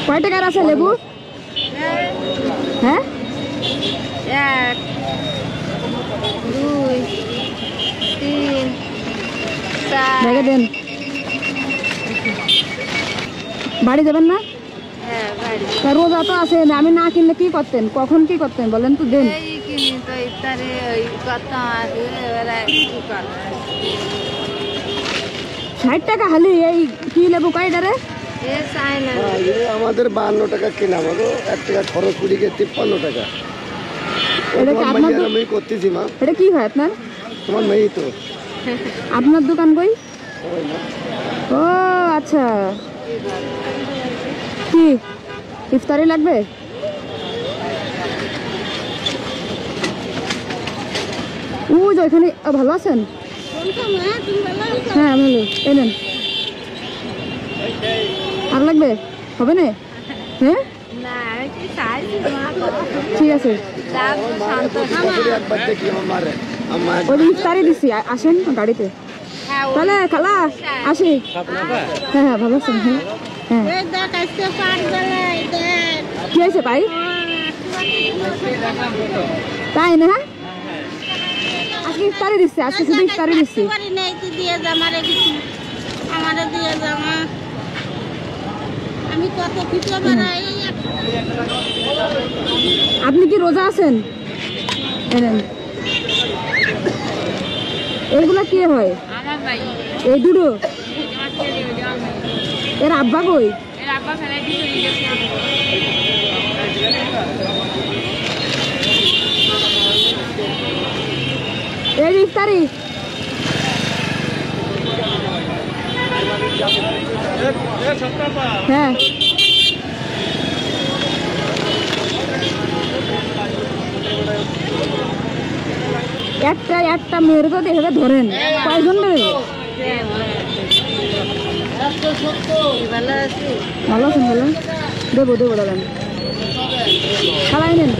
কয় টাকার আছে লেবু? হ্যাঁ 1 2 3 4 ব্যাগে দেন। বাড়ি যাবেন না? হ্যাঁ বাড়ি। তা রোজা তো আছে, আমি না কিনলে কি করতেন, কখন কি করতেন বলেন তো, দেন। এই কিনি তো ইফতারে ওই কত আছে এবারে কি করব? 60 টাকা হালি এই কি লেবু কয়টারে? এ চাই না। আমাদের 52 টাকা কেনা, আমাকে 1 টাকা খরচ করি 53 টাকা। এটা কি আপনার? আমি করতেছি মা। এটা কি হয় আপনার? তোমার মেয়ে তো। আপনার দোকান কই? ও আচ্ছা, কি ইফতারি লাগবে? ওই যে ওইখানে। ভালো আছেন? হ্যাঁ ভালো। এই নেন। আর লাগবে? হবে না? হ্যাঁ না আমি কি চাইছি ঠিক আছে। ওই যে ইফতারি দিচ্ছি, আসেন গাড়িতে। তাহলে খালা আসি। হ্যাঁ হ্যাঁ ভালো আছেন? হ্যাঁ হ্যাঁ। কি হয়েছে ভাই? তাই না? আজকে ইফতারি দিচ্ছি, আজকে শুধু ইফতারি দিচ্ছি। আপনি কি রোজা আছেন? এইগুলা কি হয়? এই দুটো এর আব্বা কই? এই ইফতারি হ্যাঁ একটা মেয়ের তো দেখে ধরেন, কয়জন দেবে? ভালো আছেন? বলেন দেবো দাদা, খালাই নেন।